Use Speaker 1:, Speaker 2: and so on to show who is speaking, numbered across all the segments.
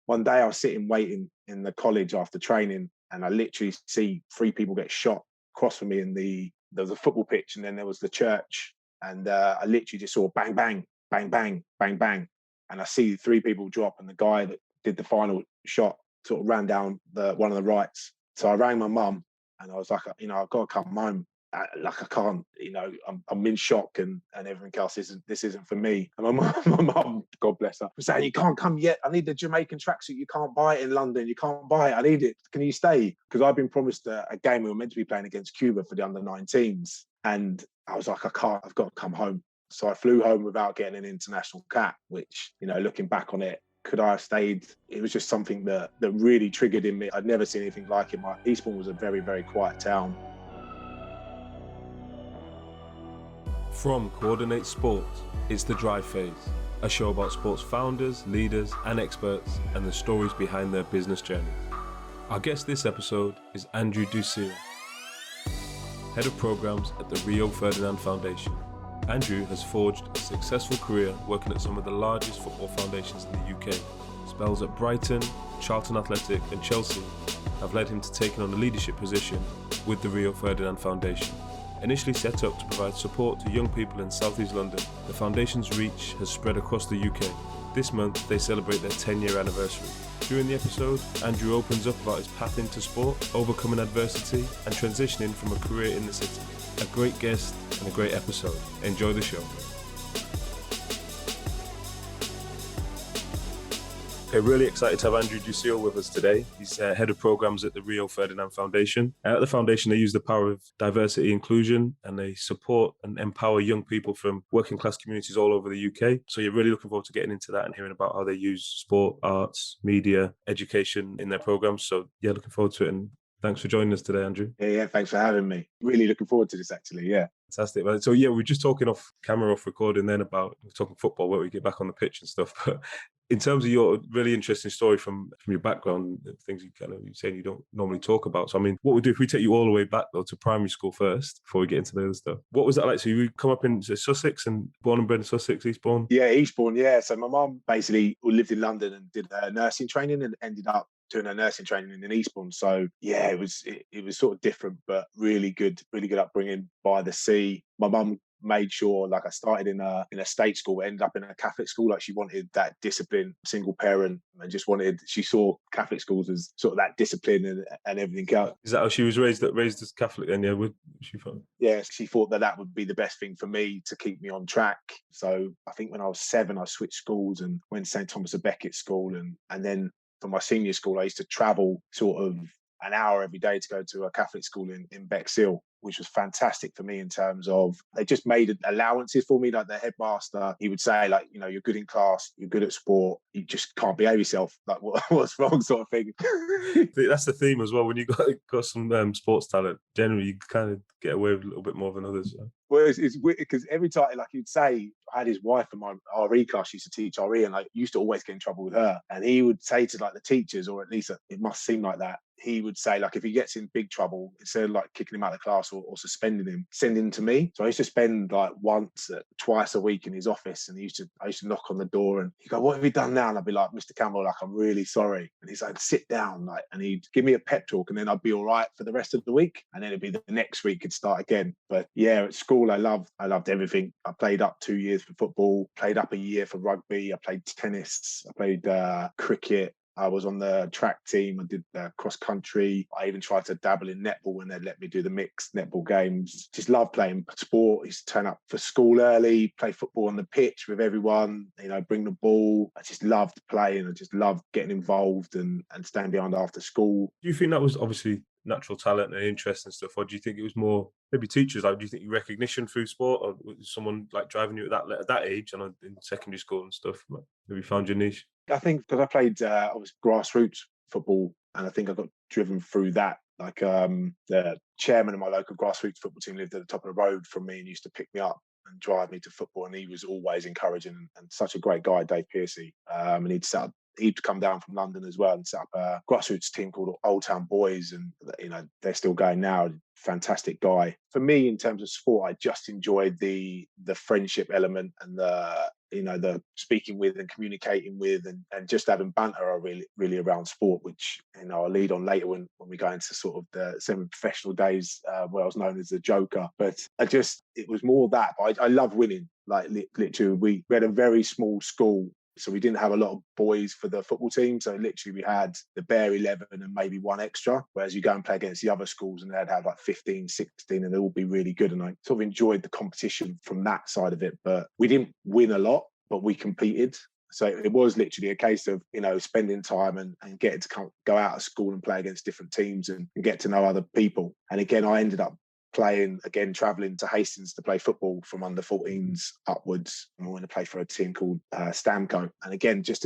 Speaker 1: one day I was sitting waiting in the college after training, and I literally see 3 people get shot across from me. There was a football pitch, and then there was the church, and I literally just saw bang, bang, bang, bang, bang, bang, and I see 3 people drop, and the guy that did the final shot sort of ran down one of the rights. So I rang my mum, and I was like, I've got to come home. I can't, I'm in shock, and everything else this isn't for me. And my mum, God bless her, was saying, you can't come yet. I need the Jamaican tracksuit. You can't buy it in London. You can't buy it. I need it. Can you stay? Because I've been promised a game we were meant to be playing against Cuba for the under-19s. And I was like, I can't, I've got to come home. So I flew home without getting an international cap, which, looking back on it, could I have stayed? It was just something that really triggered in me. I'd never seen anything like it. Eastbourne was a very, very quiet town.
Speaker 2: From Coordinate Sports, it's The Drive Phase, a show about sports founders, leaders and experts and the stories behind their business journeys. Our guest this episode is Andrew DuCille, Head of Programs at the Rio Ferdinand Foundation. Andrew has forged a successful career working at some of the largest football foundations in the UK. Spells at Brighton, Charlton Athletic and Chelsea have led him to taking on a leadership position with the Rio Ferdinand Foundation. Initially set up to provide support to young people in South East London, the Foundation's reach has spread across the UK. This month, they celebrate their 10-year anniversary. During the episode, Andrew opens up about his path into sport, overcoming adversity, and transitioning from a career in the city. A great guest and a great episode. Enjoy the show. Okay, really excited to have Andrew DuCille with us today. He's Head of Programs at the Rio Ferdinand Foundation. At the foundation, they use the power of diversity inclusion, and they support and empower young people from working class communities all over the UK. So you're really looking forward to getting into that and hearing about how they use sport, arts, media, education in their programs. So yeah, looking forward to it. And thanks for joining us today, Andrew.
Speaker 1: Yeah, thanks for having me. Really looking forward to this, actually, yeah.
Speaker 2: Fantastic. So yeah, we're just talking off camera, off recording then about talking football, where we get back on the pitch and stuff. But in terms of your really interesting story from your background, things you're saying you don't normally talk about. So, I mean, what we do if we take you all the way back, though, to primary school first, before we get into the other stuff. What was that like? So you come up in Sussex and born and bred in Sussex, Eastbourne?
Speaker 1: Yeah, Eastbourne, yeah. So my mum basically lived in London and did her nursing training and ended up doing her nursing training in Eastbourne. So, yeah, it was sort of different, but really good upbringing by the sea. My mum made sure, like, I started in a state school, ended up in a Catholic school. Like, she wanted that discipline, single parent, and she saw Catholic schools as sort of that discipline and everything else.
Speaker 2: Is that how she was raised as Catholic then? Yeah, she thought?
Speaker 1: Yeah, she thought that would be the best thing for me to keep me on track. So I think when I was 7, I switched schools and went to St Thomas of Becket school, and then for my senior school, I used to travel sort of an hour every day to go to a Catholic school in Bexhill, which was fantastic for me in terms of they just made allowances for me. Like, the headmaster, he would say, like, you're good in class, you're good at sport, you just can't behave yourself. Like, what's wrong, sort of thing.
Speaker 2: That's the theme as well. When you got some sports talent, generally you kind of get away with a little bit more than others. So.
Speaker 1: Well, it's weird because every time, like, he'd say, I had his wife in my RE class, used to teach RE, and used to always get in trouble with her. And he would say to the teachers, or at least it must seem like that, he would say, like, if he gets in big trouble, instead of kicking him out of the class or suspending him, send him to me. So I used to spend twice a week in his office, and I used to knock on the door, and he'd go, "What have you done now?" And I'd be like, "Mr. Campbell, I'm really sorry." And he's like, "Sit down," and he'd give me a pep talk, and then I'd be all right for the rest of the week, and then it'd be the next week could start again. But yeah, at school, I loved everything. I played up 2 years for football, played up a year for rugby, I played tennis, I played cricket. I was on the track team. I did cross country. I even tried to dabble in netball when they'd let me do the mixed netball games. Just loved playing sport. I used to turn up for school early, play football on the pitch with everyone, bring the ball. I just loved playing. I just loved getting involved and staying behind after school.
Speaker 2: Do you think that was obviously natural talent and interest and stuff, or do you think it was more maybe teachers? Do you think you recognition through sport, or was someone driving you at that age and in secondary school and stuff? Maybe found your niche?
Speaker 1: I think because I played obviously grassroots football, and I think I got driven through that. The chairman of my local grassroots football team lived at the top of the road from me and used to pick me up and drive me to football, and he was always encouraging and such a great guy, Dave Piercy. And he'd come down from London as well and set up a grassroots team called Old Town Boys, and they're still going now. fantastic guy. For me, in terms of sport, I just enjoyed the friendship element and the speaking with and communicating with and just having banter really around sport, which I'll lead on later when we go into sort of the semi-professional days where I was known as the Joker. But it was more that. I love winning. Like literally, we had a very small school. So we didn't have a lot of boys for the football team. So literally we had the bare 11 and maybe one extra. Whereas you go and play against the other schools and they'd have like 15, 16 and they'll all be really good. And I sort of enjoyed the competition from that side of it. But we didn't win a lot, but we competed. So it was literally a case of, spending time and getting to go out of school and play against different teams and get to know other people. And again, I ended up travelling to Hastings to play football from under 14s upwards. And I went to play for a team called Stamco. And again, just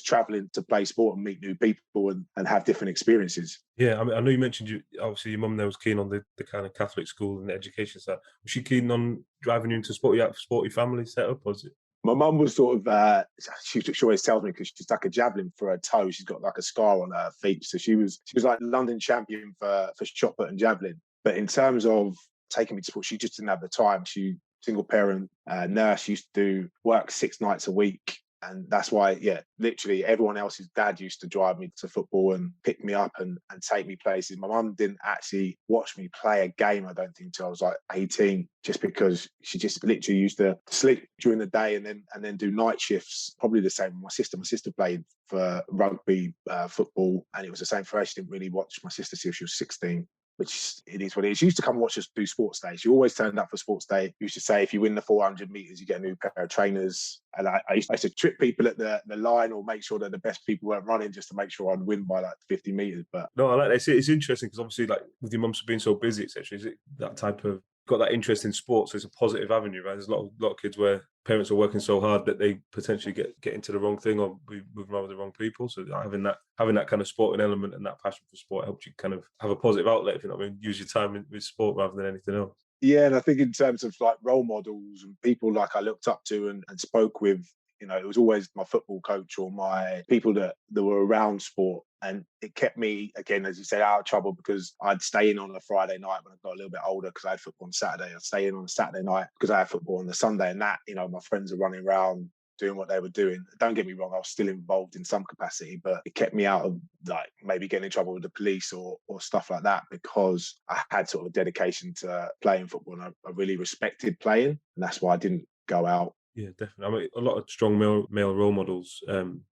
Speaker 1: travelling to play sport and meet new people and have different experiences.
Speaker 2: Yeah, I mean, I know you mentioned obviously your mum there was keen on the kind of Catholic school and the education side. Was she keen on driving you into sporty family setup, was it?
Speaker 1: My mum was sort of, she always tells me because she stuck a javelin for her toe. She's got like a scar on her feet. So she was like London champion for shot put and javelin. But in terms of taking me to sport, she just didn't have the time. She single parent nurse, used to work 6 nights a week. And that's why, literally everyone else's dad used to drive me to football and pick me up and take me places. My mum didn't actually watch me play a game, I don't think, until I was like 18, just because she just literally used to sleep during the day and then do night shifts. Probably the same with my sister. My sister played for rugby, football, and it was the same for her. She didn't really watch my sister till she was 16. Which it is what it is. She used to come and watch us do sports day. She always turned up for sports day. Used to say, if you win the 400 meters, you get a new pair of trainers. And I used to trip people at the line or make sure that the best people weren't running just to make sure I'd win by like 50 meters. But
Speaker 2: no, I like that. It's interesting because obviously, like with your mum being so busy, etc. Is it that type of got that interest in sports? So it's a positive avenue, right? There's a lot of kids where parents are working so hard that they potentially get into the wrong thing or be moving around with the wrong people. So having that kind of sporting element and that passion for sport helps you kind of have a positive outlet, if you know what I mean, use your time with sport rather than anything else.
Speaker 1: Yeah, and I think in terms of like role models and people like I looked up to and spoke with, it was always my football coach or my people that were around sport. And it kept me, again, as you said, out of trouble because I'd stay in on a Friday night when I got a little bit older because I had football on Saturday. I'd stay in on a Saturday night because I had football on the Sunday. And that, my friends are running around doing what they were doing. Don't get me wrong, I was still involved in some capacity, but it kept me out of like maybe getting in trouble with the police or stuff like that because I had sort of a dedication to playing football and I really respected playing. And that's why I didn't go out.
Speaker 2: Yeah, definitely. I mean, a lot of strong male role models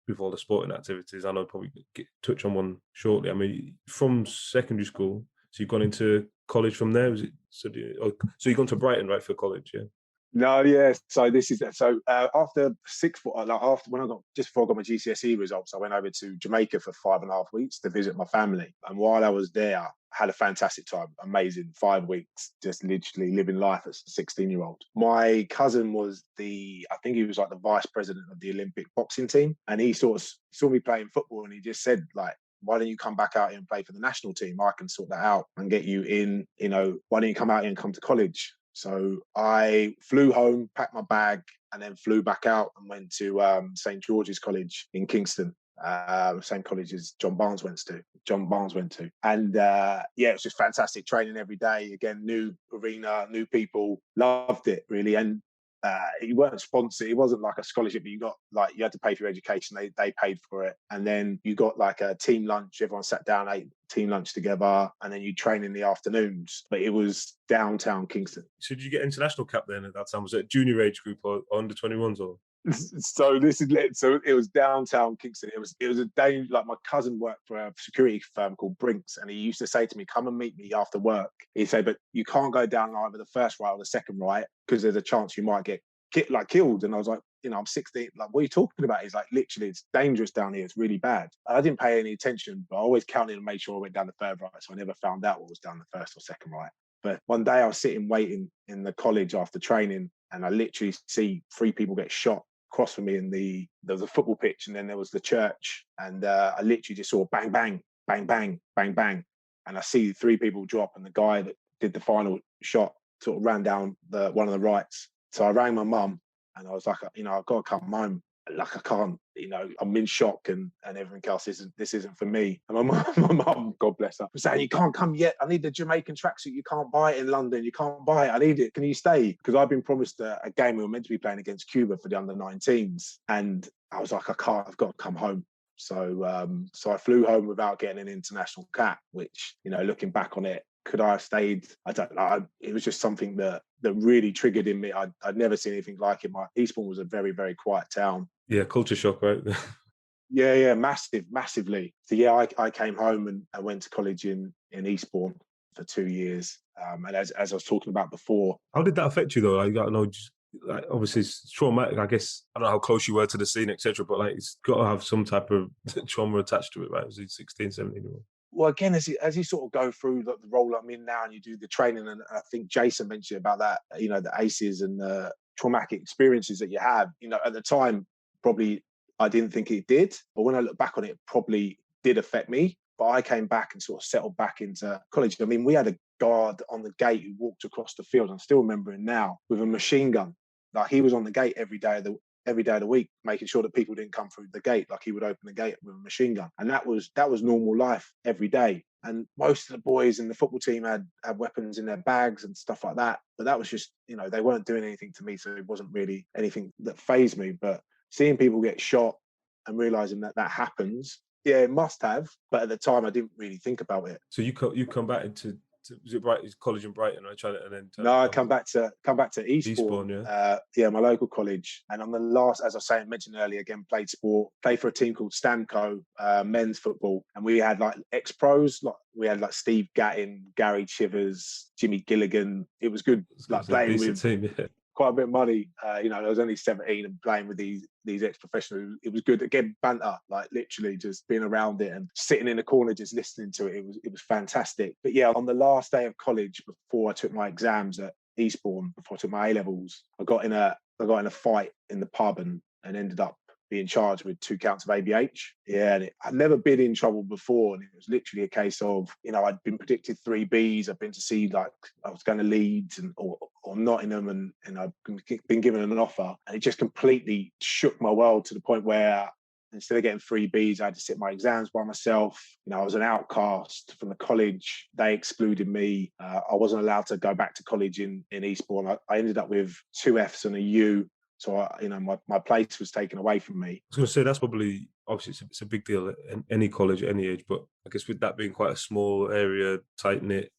Speaker 2: with all the sporting activities. I know I'll probably touch on one shortly. I mean, from secondary school, so you've gone into college from there. Was it so you've gone to Brighton, right, for college? Yeah.
Speaker 1: No, yeah. So after just before I got my GCSE results, I went over to Jamaica for 5.5 weeks to visit my family. And while I was there, I had a fantastic time, amazing 5 weeks, just literally living life as a 16-year-old. My cousin was I think he was like the vice president of the Olympic boxing team, and he sort of saw me playing football, and he just said like, why don't you come back out here and play for the national team? I can sort that out and get you in. Why don't you come out here and come to college? So I flew home, packed my bag, and then flew back out and went to St. George's College in Kingston, same college as John Barnes went to. And it was just fantastic training every day. Again, new arena, new people, loved it really. And you weren't sponsored. It wasn't like a scholarship, but you had to pay for your education. They paid for it. And then you got like a team lunch. Everyone sat down, ate team lunch together, and then you train in the afternoons. But it was downtown Kingston.
Speaker 2: So did you get international cap then at that time? Was it a junior age group or under 21s or?
Speaker 1: So it was downtown Kingston. It was a day, like my cousin worked for a security firm called Brinks, and he used to say to me, come and meet me after work. He'd say, but you can't go down either the first right or the second right because there's a chance you might get killed. And I was like, I'm 16. Like, what are you talking about? He's like, literally, it's dangerous down here. It's really bad. I didn't pay any attention, but I always counted and made sure I went down the third right. So I never found out what was down the first or second right. But one day I was sitting waiting in the college after training, and I literally see 3 people get shot across from me there was a football pitch, and then there was the church, and I literally just saw bang, bang, bang, bang, bang, bang. And I see 3 people drop, and the guy that did the final shot sort of ran down one of the rights. So I rang my mum, and I was like, I've got to come home. Like, I can't I'm in shock and everything else. This isn't for me. And my mum, God bless her, was saying, you can't come yet. I need the Jamaican tracksuit. You can't buy it in London. You can't buy it. I need it. Can you stay? Because I've been promised a game we were meant to be playing against Cuba for the under-19s. And I was like, I can't, I've got to come home. So I flew home without getting an international cap, which, looking back on it, could I have stayed? I don't know. It was just something that really triggered in me. I'd never seen anything like it. Eastbourne was a very, very quiet town.
Speaker 2: Yeah, culture shock, right?
Speaker 1: Yeah, massively. So yeah, I came home and I went to college in Eastbourne for 2 years. And as I was talking about before,
Speaker 2: how did that affect you though? I don't know. Obviously, it's traumatic. I guess I don't know how close you were to the scene, etc. But it's got to have some type of trauma attached to it, right? It was 16, 17 year old.
Speaker 1: Well, again, as you sort of go through the role I'm in now and you do the training, and I think Jason mentioned about that, the ACEs and the traumatic experiences that you have, at the time, probably I didn't think it did. But when I look back on it, it probably did affect me. But I came back and sort of settled back into college. I mean, we had a guard on the gate who walked across the field. I still remember him now with a machine gun. Like he was on the gate every day of the week, making sure that people didn't come through the gate. Like he would open the gate with a machine gun. And that was normal life every day. And most of the boys in the football team had weapons in their bags and stuff like that. But that was just, they weren't doing anything to me. So it wasn't really anything that fazed me. But seeing people get shot and realizing that happens, yeah, it must have. But at the time, I didn't really think about it.
Speaker 2: So you come back into was it college in Brighton, right?
Speaker 1: I come back to Eastbourne, my local college. And on the last, as I mentioned earlier, again, played for a team called Stamco, men's football. And we had ex-pros, we had Steve Gattin, Gary Chivers, Jimmy Gilligan. It was good, playing with
Speaker 2: team, yeah.
Speaker 1: Quite a bit of money. I was only 17 and playing with these ex-professionals. It was good. Again, banter, literally just being around it and sitting in the corner just listening to it. It was fantastic. But yeah, on the last day of college, before I took my exams at Eastbourne, before I took my A-levels, I got in a fight in the pub and ended up being charged with 2 counts of ABH. Yeah, and I'd never been in trouble before. And it was literally a case of, I'd been predicted 3 Bs. I'd been to see, I was going to Leeds or Nottingham and I'd been given an offer. And it just completely shook my world to the point where instead of getting 3 Bs, I had to sit my exams by myself. I was an outcast from the college. They excluded me. I wasn't allowed to go back to college in Eastbourne. I ended up with 2 Fs and a U. So, my place was taken away from me.
Speaker 2: I was going to say, that's probably, obviously, it's a big deal in any college at any age. But I guess with that being quite a small area, tight-knit,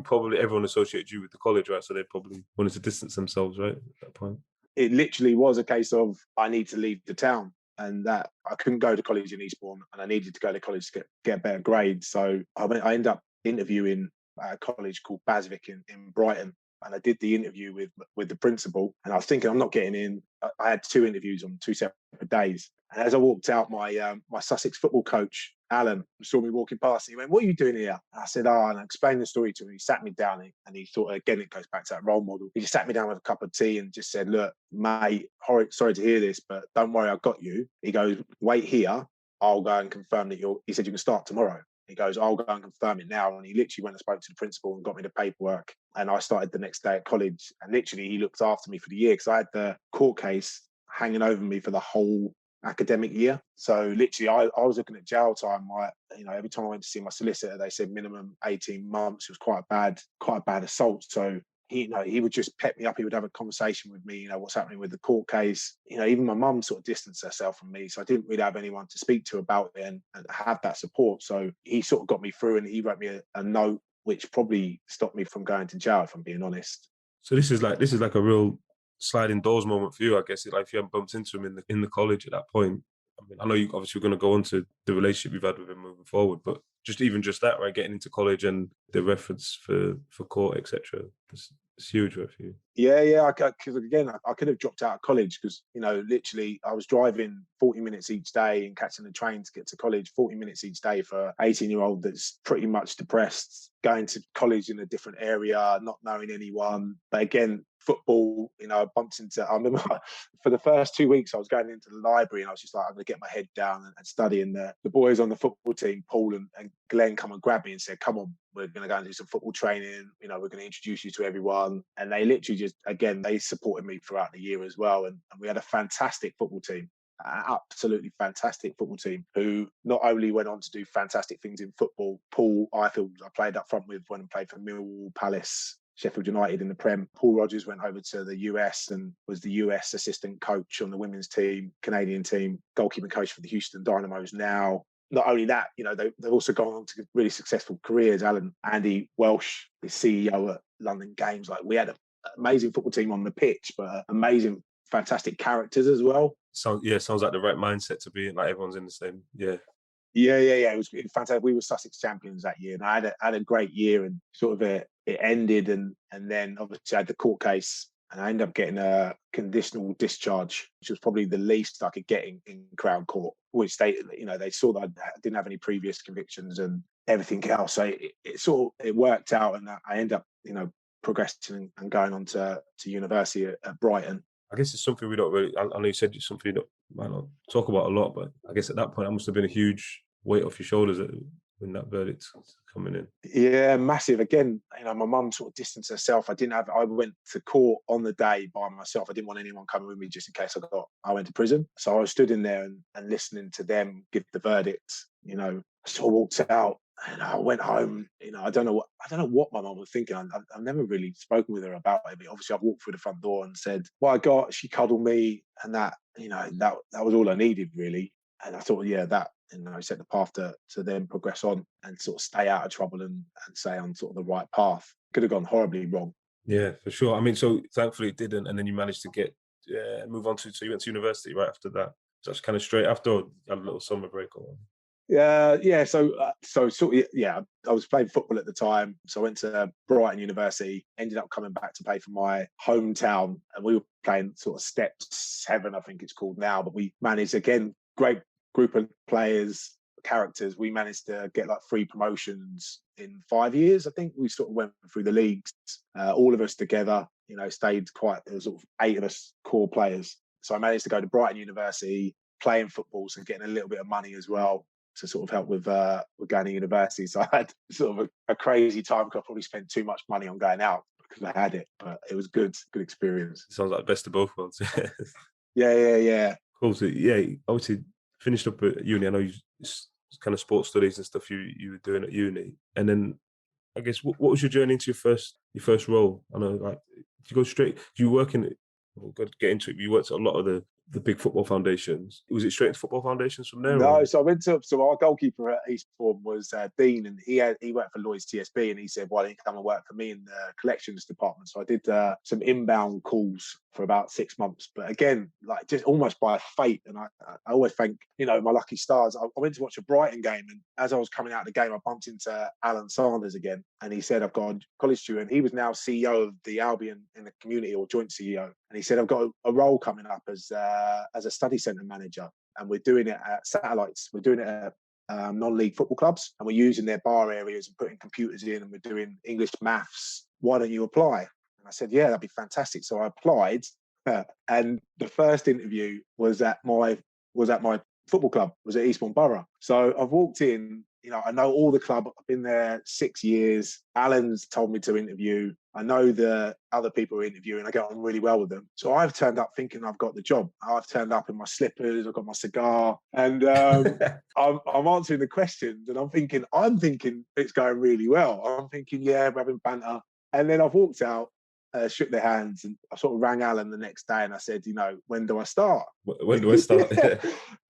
Speaker 2: probably everyone associated you with the college, right? So they probably wanted to distance themselves, right, at that point.
Speaker 1: It literally was a case of, I need to leave the town. And that I couldn't go to college in Eastbourne and I needed to go to college to get better grades. So I ended up interviewing at a college called Basvic in Brighton. And I did the interview with the principal. And I was thinking, I'm not getting in. I had 2 interviews on 2 separate days. And as I walked out, my Sussex football coach, Alan, saw me walking past. And he went, "What are you doing here?" And I said, and I explained the story to him. He sat me down and he thought, again, it goes back to that role model. He just sat me down with a cup of tea and just said, "Look, mate, sorry to hear this, but don't worry, I've got you." He goes, "Wait here. I'll go and confirm that he said, "You can start tomorrow." He goes, "I'll go and confirm it now." And he literally went and spoke to the principal and got me the paperwork. And I started the next day at college. And literally, he looked after me for the year because I had the court case hanging over me for the whole academic year. So literally, I was looking at jail time. Every time I went to see my solicitor, they said minimum 18 months. It was quite a bad assault. So he would just pep me up. He would have a conversation with me, what's happening with the court case. Even my mum sort of distanced herself from me. So I didn't really have anyone to speak to about it and have that support. So he sort of got me through and he wrote me a note, which probably stopped me from going to jail, if I'm being honest.
Speaker 2: So this is like a real sliding doors moment for you, I guess. If you haven't bumped into him in the college at that point. I mean, I know you obviously we're going to go on to the relationship you've had with him moving forward, but just that, right? Getting into college and the reference for court, etc. It's huge, right, for you.
Speaker 1: Yeah. Because again, I could have dropped out of college because literally I was driving 40 minutes each day and catching the train to get to college. 40 minutes each day for an 18-year-old that's pretty much depressed, going to college in a different area, not knowing anyone. But again, football, I bumped into. I remember for the first 2 weeks I was going into the library and I was just like, I'm going to get my head down and study. And the boys on the football team, Paul and Glenn, come and grab me and said, "Come on, we're going to go and do some football training. We're going to introduce you to everyone." And they literally just, again, they supported me throughout the year as well. And we had a fantastic football team. absolutely fantastic football team who not only went on to do fantastic things in football. Paul Ifield, I played up front with when I played for Millwall, Palace, Sheffield United in the Prem. Paul Rogers went over to the US and was the US assistant coach on the women's team, Canadian team, goalkeeping coach for the Houston Dynamos now. Not only that, they've also gone on to really successful careers. Andy Welsh, the CEO at London Games. Like, we had an amazing football team on the pitch, but amazing, fantastic characters as well.
Speaker 2: Sounds like the right mindset to be in. Like, everyone's in the same. Yeah.
Speaker 1: It was fantastic. We were Sussex champions that year, and I had a great year. And sort of it ended, and then obviously I had the court case, and I ended up getting a conditional discharge, which was probably the least I could get in Crown Court, which they saw that I didn't have any previous convictions and everything else. So it worked out, and I ended up progressing and going on to university at Brighton.
Speaker 2: I guess it's something we don't really. I know you said it's something you might not talk about a lot, but I guess at that point, that must have been a huge weight off your shoulders when that verdict was coming in.
Speaker 1: Yeah, massive. Again, my mum sort of distanced herself. I went to court on the day by myself. I didn't want anyone coming with me just in case I went to prison. So I was stood in there and listening to them give the verdict. I sort of walked out. And I went home. I don't know what my mum was thinking. I've never really spoken with her about it. But obviously, I've walked through the front door and said, "What I got." She cuddled me, and that was all I needed, really. And I thought, that set the path to then progress on and sort of stay out of trouble and stay on sort of the right path. Could have gone horribly wrong.
Speaker 2: Yeah, for sure. I mean, so thankfully it didn't, and then you managed to move on to. So you went to university right after that. So that's kind of straight after, or you had a little summer break or.
Speaker 1: Yeah. So I was playing football at the time. So I went to Brighton University, ended up coming back to play for my hometown. And we were playing sort of step 7, I think it's called now. But we managed, again, great group of players, characters. We managed to get like 3 promotions in 5 years. I think we sort of went through the leagues, all of us together, stayed there was sort of 8 of us core players. So I managed to go to Brighton University, playing football, so getting a little bit of money as well, to sort of help with going to university. So I had sort of a crazy time because I probably spent too much money on going out because I had it, but it was good experience.
Speaker 2: It sounds like the best of both worlds.
Speaker 1: Yeah.
Speaker 2: Cool. So obviously finished up at uni. I know it's kind of sports studies and stuff you were doing at uni. And then I guess what was your journey into your first role? I know, like, did you go straight? Do you work in? We'll get into it. You worked at a lot of the big football foundations. Was it straight into football foundations from there?
Speaker 1: No, so I went to. So our goalkeeper at Eastbourne was Dean, and he worked for Lloyd's TSB, and he said, "Why don't you come and work for me in the collections department?" So I did some inbound calls for about 6 months, but again, like, just almost by fate. And I always thank my lucky stars. I went to watch a Brighton game, and as I was coming out of the game, I bumped into Alan Sanders again, and he said, "I've got a college student." He was now CEO of the Albion in the community, or joint CEO, and he said, "I've got a role coming up as a study centre manager, and we're doing it at Satellites. We're doing it at non-league football clubs, and we're using their bar areas and putting computers in, and we're doing English, maths. Why don't you apply?" And I said, "Yeah, that'd be fantastic." So I applied, and the first interview was at my football club, was at Eastbourne Borough. So I've walked in. I know all the club. I've been there 6 years. Alan's told me to interview. I know the other people who are interviewing. I get on really well with them. So I've turned up thinking I've got the job. I've turned up in my slippers. I've got my cigar, and I'm answering the questions. And I'm thinking it's going really well. I'm thinking, yeah, we're having banter. And then I've walked out, shook their hands, and I sort of rang Alan the next day, and I said, when do I start?
Speaker 2: When do I start?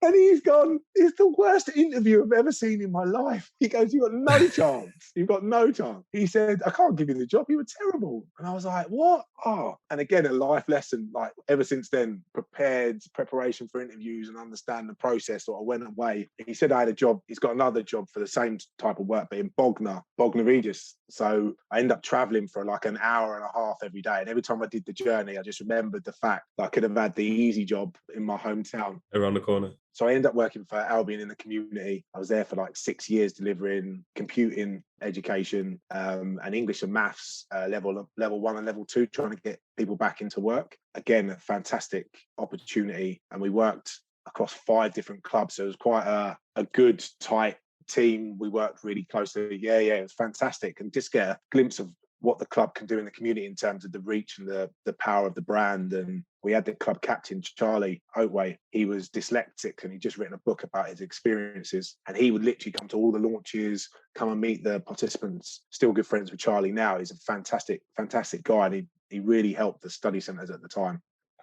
Speaker 1: And he's gone, "It's the worst interview I've ever seen in my life." He goes, "You've got no chance. You've got no chance." He said, "I can't give you the job. You were terrible." And I was like, "What?" Oh, and again, a life lesson. Like, ever since then, preparation for interviews and understand the process. So I went away. He said I had a job. He's got another job for the same type of work, but in Bognor Regis. So I ended up traveling for like an hour and a half every day. And every time I did the journey, I just remembered the fact that I could have had the easy job in my hometown.
Speaker 2: Around the corner.
Speaker 1: So I ended up working for Albion in the community. I was there for like 6 years, delivering computing education and English and maths level 1 and level 2, trying to get people back into work. Again, a fantastic opportunity. And we worked across 5 different clubs. So it was quite a good, tight team. We worked really closely. Yeah, it was fantastic. And just get a glimpse of what the club can do in the community in terms of the reach and the power of the brand. And we had the club captain, Charlie Oatway. He was dyslexic and he'd just written a book about his experiences. And he would literally come to all the launches, come and meet the participants. Still good friends with Charlie now. He's a fantastic, fantastic guy. And he really helped the study centres at the time.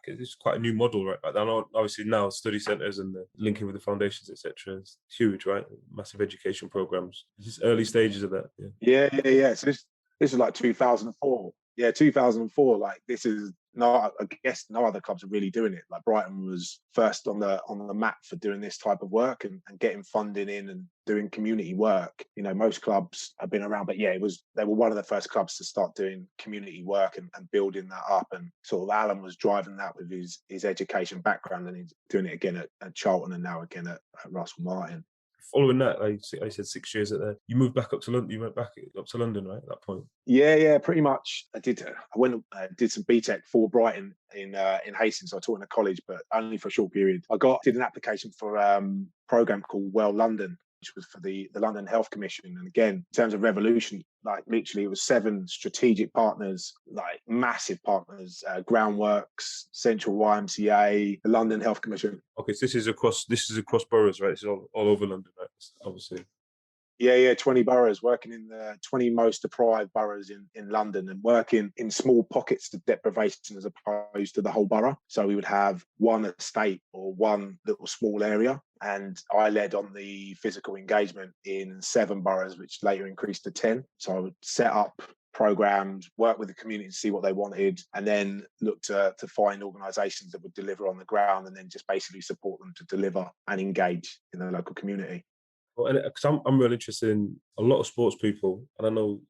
Speaker 2: It's quite a new model, right? I know obviously now study centres and the linking with the foundations, etc., is huge, right? Massive education programs. It's just early stages of that.
Speaker 1: Yeah. So this is like 2004. Yeah, 2004. Like this is I guess no other clubs are really doing it. Like Brighton was first on the map for doing this type of work and getting funding in and doing community work. You know, most clubs have been around, but yeah, they were one of the first clubs to start doing community work and building that up. And sort of Alan was driving that with his education background, and he's doing it again at Charlton and now again at Russell Martin.
Speaker 2: Following that, like I said, 6 years at there, you moved back up to London. You went back up to London, right, at that point?
Speaker 1: Yeah, pretty much. I went did some BTEC for Brighton in Hastings. So I taught in a college, but only for a short period. Did an application for a program called Well London, which was for the London Health Commission. And again, in terms of revolution, like literally it was 7 strategic partners, like massive partners, Groundworks, Central YMCA, the London Health Commission.
Speaker 2: Okay, so this is across boroughs, right? It's all over London, right? Obviously.
Speaker 1: Yeah, 20 boroughs, working in the 20 most deprived boroughs in London, and working in small pockets of deprivation as opposed to the whole borough. So we would have one estate or one little small area. And I led on the physical engagement in 7 boroughs, which later increased to 10. So I would set up programs, work with the community to see what they wanted, and then look to find organisations that would deliver on the ground, and then just basically support them to deliver and engage in the local community.
Speaker 2: Well, and because I'm really interested in a lot of sports people, and I know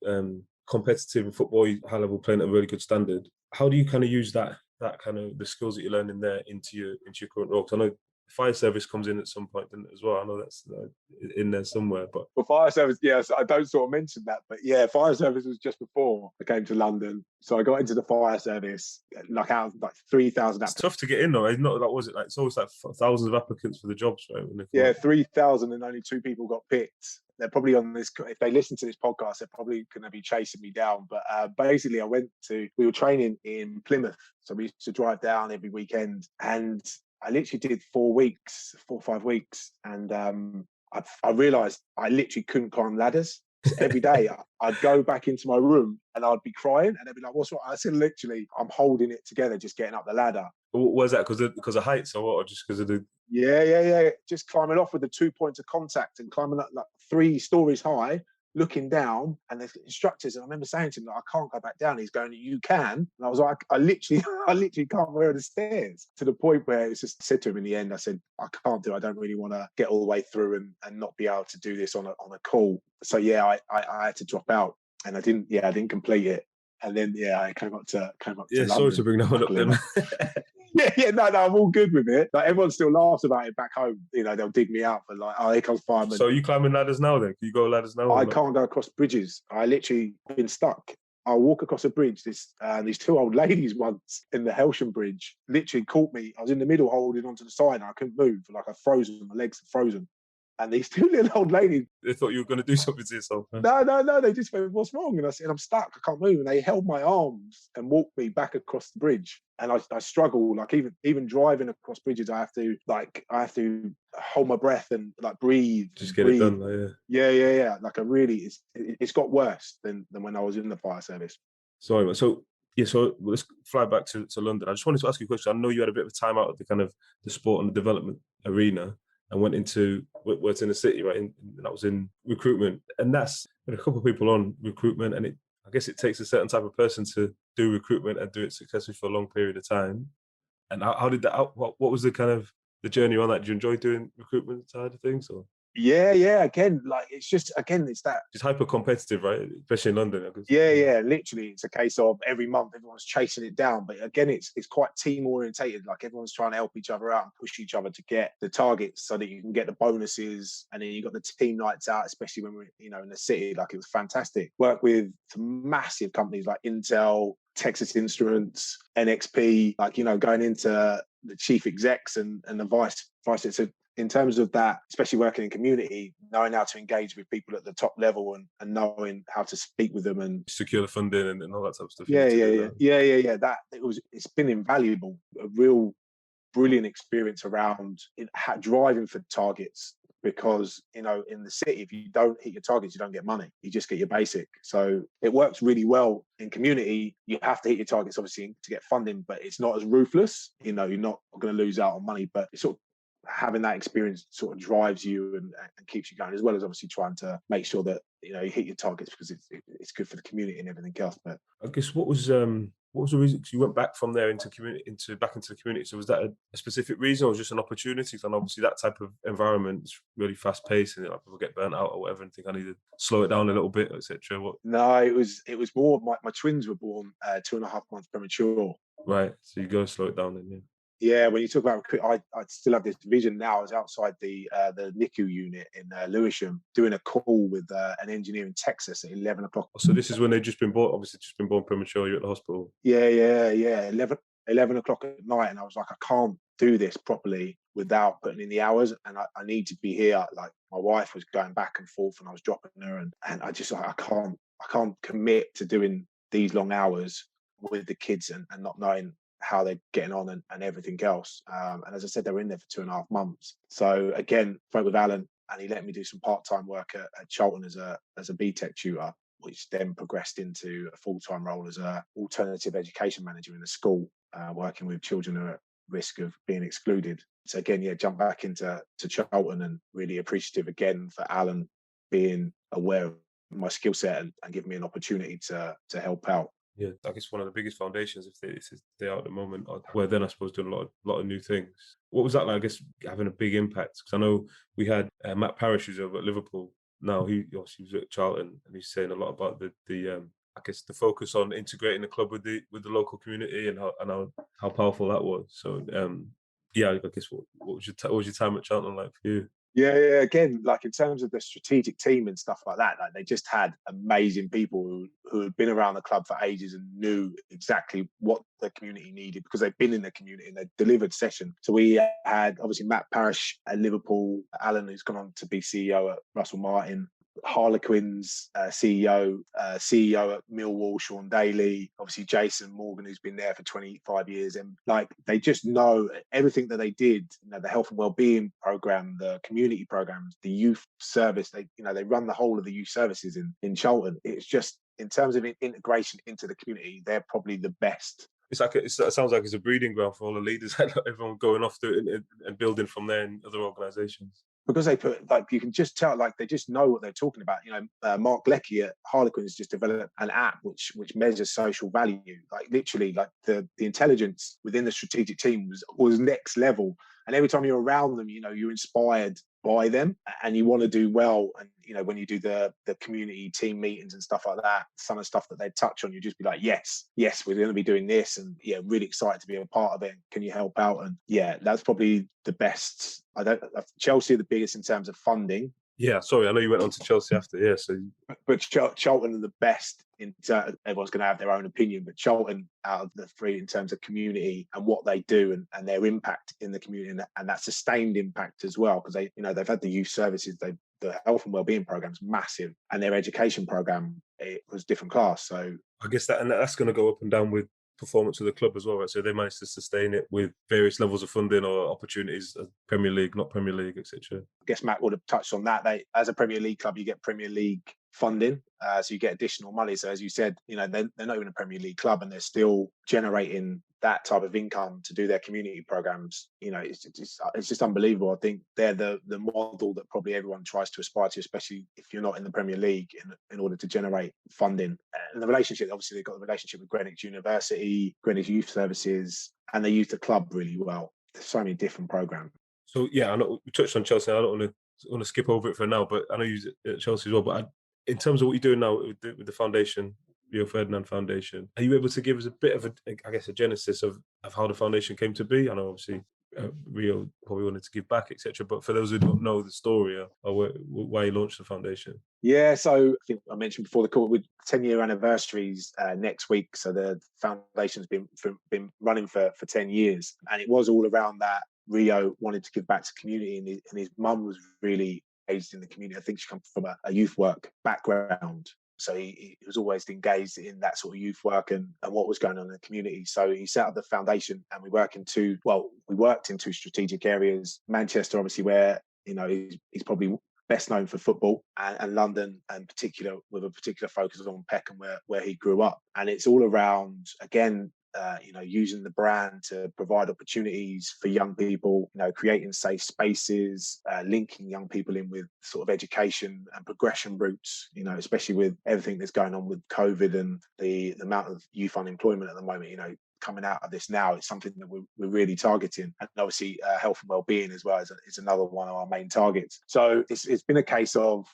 Speaker 2: competitive in football, high level playing at a really good standard. How do you kind of use that kind of the skills that you learn in there into your current role? Because I know the fire service comes in at some point as well. I know that's in there somewhere. But
Speaker 1: well, fire service, yes, I don't sort of mention that, but yeah, fire service was just before I came to London. So I got into the fire service, like out of like 3,000 applicants.
Speaker 2: It's tough to get in though. It's not like, was it like, it's always like thousands of applicants for the jobs, right?
Speaker 1: Yeah, 3,000 and only 2 people got picked. They're probably on this, if they listen to this podcast, they're probably going to be chasing me down. But basically we were training in Plymouth. So we used to drive down every weekend, and I literally did 4 or 5 weeks. And I realised I literally couldn't climb ladders. Every day I'd go back into my room and I'd be crying, and they'd be like, "What's wrong?" I said, "Literally, I'm holding it together, just getting up the ladder."
Speaker 2: Was that because of heights or what, or just because of the?
Speaker 1: Yeah. Just climbing off with the 2 points of contact and climbing up like 3 stories high, looking down, and the instructors. And I remember saying to him, like, "I can't go back down." He's going, "You can." And I was like, I literally can't wear the stairs, to the point where it's just said to him in the end, I said, "I can't do it. I don't really want to get all the way through and not be able to do this on a call." So yeah, I had to drop out, and I didn't complete it. And then I came up to
Speaker 2: London. Sorry to bring that one up then.
Speaker 1: No, I'm all good with it. Like, everyone still laughs about it back home. You know, they'll dig me up and like, "Oh, here comes fireman."
Speaker 2: So are you climbing ladders now then? Can you go ladders now?
Speaker 1: I can't go across bridges. I literally been stuck. I'll walk across a bridge. These 2 old ladies once in the Helsham Bridge literally caught me. I was in the middle holding onto the side and I couldn't move. Like, I frozen, my legs are frozen. And these 2 little old ladies,
Speaker 2: they thought you were going to do something to yourself. Huh?
Speaker 1: No. They just went, "What's wrong?" And I said, "I'm stuck. I can't move." And they held my arms and walked me back across the bridge. And I struggle. Like, even driving across bridges, I have to hold my breath and like breathe.
Speaker 2: Just get it done.
Speaker 1: Yeah. Like, it's got worse than when I was in the fire service.
Speaker 2: Sorry, so let's fly back to London. I just wanted to ask you a question. I know you had a bit of time out of the kind of the sport and the development arena, and worked in the city, right? And that was in recruitment. And that's a couple of people on recruitment. And I guess it takes a certain type of person to do recruitment and do it successfully for a long period of time. And how did that, what was the kind of the journey on that? Did you enjoy doing recruitment side of things? Or?
Speaker 1: Yeah. Again, like, it's that.
Speaker 2: It's hyper competitive, right? Especially in London.
Speaker 1: Yeah. Literally, it's a case of every month everyone's chasing it down. But again, it's quite team orientated. Like, everyone's trying to help each other out and push each other to get the targets so that you can get the bonuses. And then you got the team nights out, especially when we're in the city. Like, it was fantastic. Work with some massive companies like Intel, Texas Instruments, NXP. Like, going into the chief execs and the vice. It's in terms of that, especially working in community, knowing how to engage with people at the top level and knowing how to speak with them and
Speaker 2: secure the funding and all that type of stuff you
Speaker 1: yeah,
Speaker 2: need to
Speaker 1: yeah,
Speaker 2: do
Speaker 1: yeah,
Speaker 2: now.
Speaker 1: yeah. It's been invaluable, a real brilliant experience around driving for targets. Because in the city, if you don't hit your targets, you don't get money. You just get your basic. So it works really well in community. You have to hit your targets, obviously, to get funding, but it's not as ruthless. You're not going to lose out on money, but it's sort of having that experience sort of drives you and keeps you going, as well as obviously trying to make sure that you hit your targets because it's good for the community and everything else. But
Speaker 2: I guess what was the reason? 'Cause you went back from there into community, back into the community. So was that a specific reason, or just an opportunity? And obviously, that type of environment is really fast paced, and like people get burnt out or whatever, and think I need to slow it down a little bit, etc. What?
Speaker 1: no, it was more. My twins were born 2.5 months premature.
Speaker 2: Right. So you go slow it down then. Yeah.
Speaker 1: Yeah, when you talk about recruit, I still have this vision now. I was outside the NICU unit in Lewisham doing a call with an engineer in Texas at 11 o'clock.
Speaker 2: So this is when they've just been born. Obviously, just been born premature. You're at the hospital.
Speaker 1: Yeah. 11 o'clock at night, and I was like, I can't do this properly without putting in the hours, and I need to be here. Like my wife was going back and forth, and I was dropping her, and I just like I can't commit to doing these long hours with the kids and not knowing how they're getting on and everything else. And as I said, they were in there for 2.5 months. So again, spoke with Alan, and he let me do some part-time work at Charlton as a BTEC tutor, which then progressed into a full-time role as a alternative education manager in a school, working with children who are at risk of being excluded. So again, jump back into Charlton, and really appreciative again for Alan being aware of my skill set and giving me an opportunity to help out.
Speaker 2: Yeah, I guess one of the biggest foundations, if they are at the moment, where then I suppose doing a lot of new things. What was that like? I guess having a big impact, because I know we had Matt Parrish, who's over at Liverpool now. He obviously was at Charlton, and he's saying a lot about the I guess the focus on integrating the club with the local community and how powerful that was. So yeah, I guess what was your time at Charlton like for you?
Speaker 1: Yeah. Again, like in terms of the strategic team and stuff like that, like they just had amazing people who had been around the club for ages and knew exactly what the community needed because they've been in the community and they delivered session. So we had obviously Matt Parrish at Liverpool, Alan, who's gone on to be CEO at Russell Martin, Harlequins CEO at Millwall, Sean Daly, obviously Jason Morgan, who's been there for 25 years. And like, they just know everything that they did, the health and wellbeing program, the community programs, the youth service, they run the whole of the youth services in Charlton. It's just, in terms of integration into the community, they're probably the best.
Speaker 2: It sounds like it's a breeding ground for all the leaders, everyone going off to it and building from there in other organisations.
Speaker 1: Because they put, like, you can just tell, like, they just know what they're talking about. Mark Leckie at Harlequins just developed an app which measures social value. Like, literally, like the intelligence within the strategic team was next level. And every time you're around them, you're inspired by them and you want to do well. And, when you do the community team meetings and stuff like that, some of the stuff that they touch on, you just be like, yes, we're going to be doing this. And really excited to be a part of it. Can you help out? And that's probably the best. Chelsea are the biggest in terms of funding.
Speaker 2: Yeah, sorry, I know you went on to Chelsea after, yeah. So,
Speaker 1: but Charlton are the best everyone's going to have their own opinion, but Charlton out of the three in terms of community and what they do and their impact in the community and that sustained impact as well, because they've had the youth services, the health and wellbeing program's massive, and their education program, it was different class. So I
Speaker 2: guess that's going to go up and down with performance of the club as well, right? So they managed to sustain it with various levels of funding or opportunities, Premier League, not Premier League, etc.
Speaker 1: I guess Matt would have touched on that. As a Premier League club, you get Premier League funding, so you get additional money. So as you said, they're not even a Premier League club, and they're still generating that type of income to do their community programs. It's just unbelievable. I think they're the model that probably everyone tries to aspire to, especially if you're not in the Premier League, in order to generate funding. And the relationship, obviously, they've got the relationship with Greenwich University, Greenwich Youth Services, and they use the club really well. There's so many different programs.
Speaker 2: So I know we touched on Chelsea. I don't want to skip over it for now, but I know you use it at Chelsea as well. But in terms of what you're doing now with the foundation, Rio Ferdinand Foundation, are you able to give us a bit of a genesis of how the foundation came to be? I know obviously Rio probably wanted to give back, etc. But for those who don't know the story or why you launched the foundation.
Speaker 1: Yeah, so I think I mentioned before the call with 10-year anniversaries next week. So the foundation's been running for 10 years, and it was all around that Rio wanted to give back to community, and his mum was really engaged in the community. I think she comes from a youth work background. So he was always engaged in that sort of youth work and what was going on in the community. So he set up the foundation, and we worked in two strategic areas. Manchester, obviously, where, he's probably best known for football, and London, in particular, with a particular focus on Peckham, where he grew up. And it's all around, again, using the brand to provide opportunities for young people, creating safe spaces, linking young people in with sort of education and progression routes, especially with everything that's going on with COVID and the amount of youth unemployment at the moment, coming out of this now. It's something that we're really targeting. And obviously health and well-being as well is another one of our main targets. So it's been a case of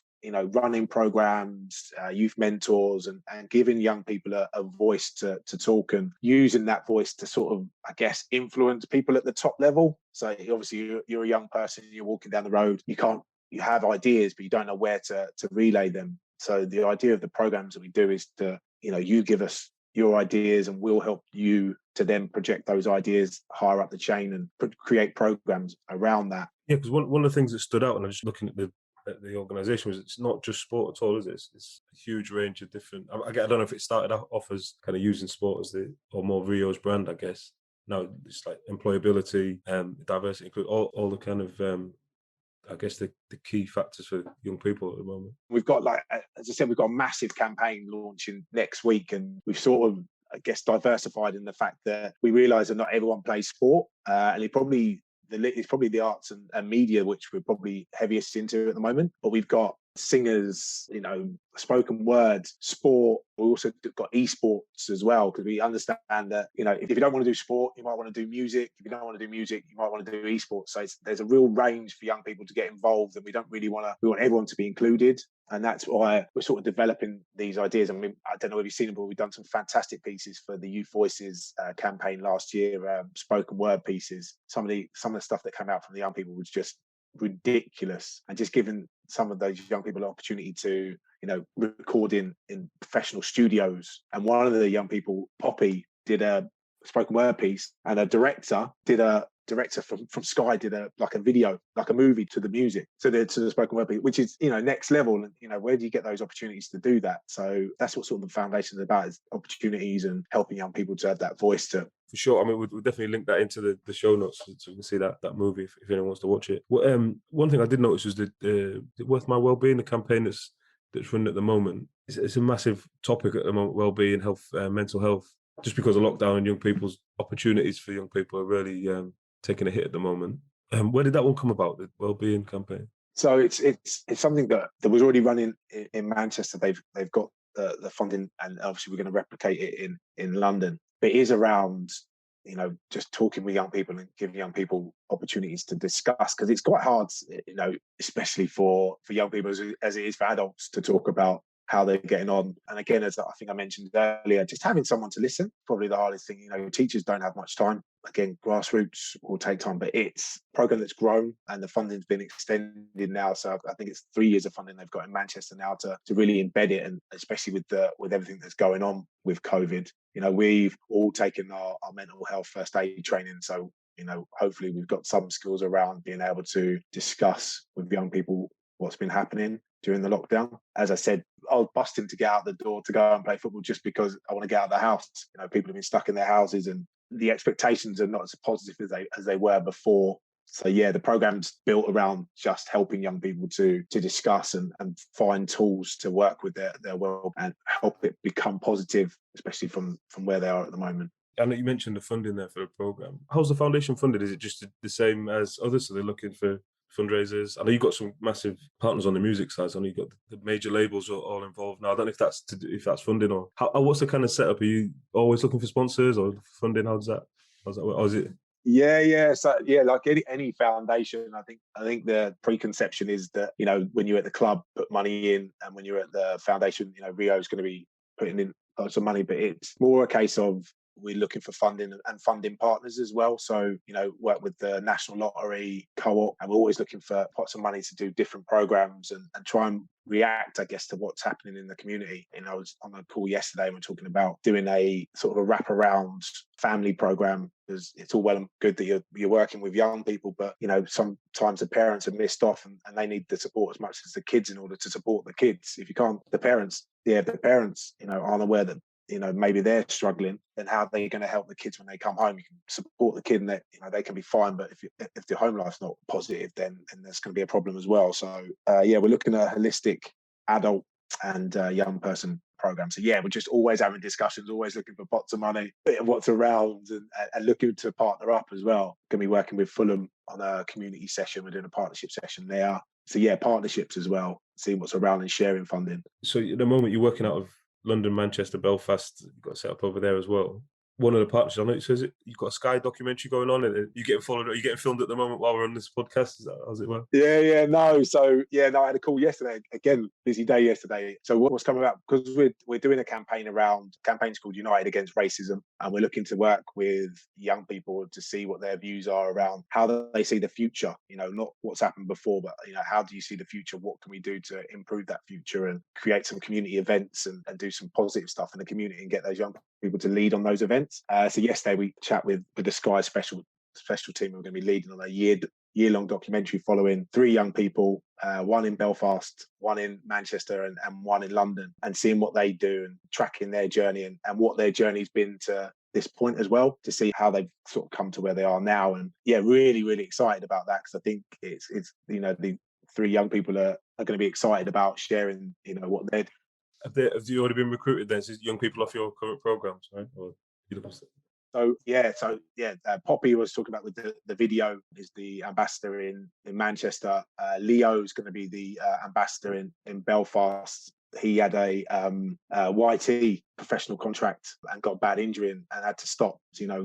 Speaker 1: running programs, youth mentors, and giving young people a voice to talk, and using that voice to sort of, I guess, influence people at the top level. So obviously you're a young person, you're walking down the road, you have ideas, but you don't know where to relay them. So the idea of the programs that we do is to, you give us your ideas and we'll help you to then project those ideas higher up the chain and create programs around that.
Speaker 2: Yeah, because one of the things that stood out when I was just looking at the organisation was it's not just sport at all, is it? It's a huge range of different. I don't know if it started off as kind of using sport as or more Rio's brand, I guess. No, it's like employability, diversity, include all the kind of I guess the key factors for young people at the moment.
Speaker 1: We've got, as I said, we've got a massive campaign launching next week, and we've sort of, I guess, diversified in the fact that we realise that not everyone plays sport, and it's probably the arts and media which we're probably heaviest into at the moment. But we've got singers, spoken word, sport. We also got esports as well, because we understand that, if you don't want to do sport, you might want to do music. If you don't want to do music, you might want to do esports. So there's a real range for young people to get involved, and we want everyone to be included. And that's why we're sort of developing these ideas. I mean, I don't know if you've seen them, but we've done some fantastic pieces for the Youth Voices campaign last year, spoken word pieces. Some of the stuff that came out from the young people was just ridiculous, and just giving some of those young people an opportunity to record in professional studios. And one of the young people, Poppy, did a spoken word piece, and a director from Sky did a video, like a movie to the music, to the spoken word piece, which is next level. And where do you get those opportunities to do that? So that's what sort of the foundation is about, is opportunities and helping young people to have that voice to.
Speaker 2: For sure. I mean, we'll definitely link that into the show notes so you can see that movie if anyone wants to watch it. Well, one thing I did notice was the Worth My Wellbeing, the campaign that's running at the moment. It's a massive topic at the moment, wellbeing, health, mental health, just because of lockdown and young people's opportunities for young people are really taking a hit at the moment. Where did that one come about, the wellbeing campaign?
Speaker 1: So it's something that was already running in Manchester. They've got the funding, and obviously we're going to replicate it in London. But it is around, just talking with young people and giving young people opportunities to discuss, because it's quite hard, especially for young people as it is for adults, to talk about how they're getting on. And again, as I think I mentioned earlier, just having someone to listen, probably the hardest thing. Teachers don't have much time. Again, grassroots will take time, but it's a program that's grown and the funding's been extended now. So I think it's 3 years of funding they've got in Manchester now to really embed it, and especially with everything that's going on with COVID. We've all taken our mental health first aid training. So, hopefully we've got some skills around being able to discuss with young people what's been happening during the lockdown. As I said, I was busting to get out the door to go and play football just because I want to get out of the house. People have been stuck in their houses, and the expectations are not as positive as they were before. So yeah, the program's built around just helping young people to discuss and find tools to work with their world and help it become positive, especially from where they are at the moment.
Speaker 2: I know you mentioned the funding there for the program. How's the foundation funded? Is it just the same as others? So they're looking for fundraisers. I know you've got some massive partners on the music side. So I know you've got the major labels are all involved now. I don't know if that's funding or what's the kind of setup? Are you always looking for sponsors or funding? How's that work? Or is it?
Speaker 1: Yeah. So yeah, like any foundation, I think the preconception is that, when you're at the club, put money in, and when you're at the foundation, Rio is going to be putting in lots of money. But it's more a case of we're looking for funding and funding partners as well. So, work with the National Lottery Co-op, and we're always looking for pots of money to do different programs and try and react, I guess, to what's happening in the community. I was on a call yesterday and we're talking about doing a sort of a wraparound family program, because it's all well and good that you're working with young people, but sometimes the parents are missed off and they need the support as much as the kids in order to support the kids. If you can't, the parents aren't aware that maybe they're struggling, then how are they going to help the kids when they come home? You can support the kid and that they can be fine, but if the home life's not positive, then there's going to be a problem as well. So we're looking at a holistic adult and young person program. So we're just always having discussions, always looking for pots of money, what's around, and looking to partner up as well. Going to be working with Fulham on a community session. We're doing a partnership session there. So partnerships as well, seeing what's around and sharing funding.
Speaker 2: So at the moment you're working out of London, Manchester, Belfast, you've got set up over there as well. One of the partnerships, I know it says you've got a Sky documentary going on, and you're getting followed, you're getting filmed at the moment while we're on this podcast. Is that how's it work?
Speaker 1: I had a call yesterday. Again, busy day yesterday. So what's coming about, because we're doing a campaign's called United Against Racism, and we're looking to work with young people to see what their views are around how they see the future. Not what's happened before, but how do you see the future? What can we do to improve that future and create some community events and do some positive stuff in the community and get those young people to lead on those events. So yesterday we chat with the Sky special team. We're going to be leading on a year-long documentary following 3 young people, one in Belfast, one in Manchester, and one in London, and seeing what they do and tracking their journey and what their journey's been to this point as well, to see how they've sort of come to where they are now. And really, really excited about that, because I think it's the 3 young people are going to be excited about sharing what they're.
Speaker 2: Have you already been recruited then? So young people off your current programs, right? Or
Speaker 1: Poppy was talking about with the video, is the ambassador in Manchester. Leo's going to be the ambassador in Belfast. He had a YT professional contract and got a bad injury and had to stop,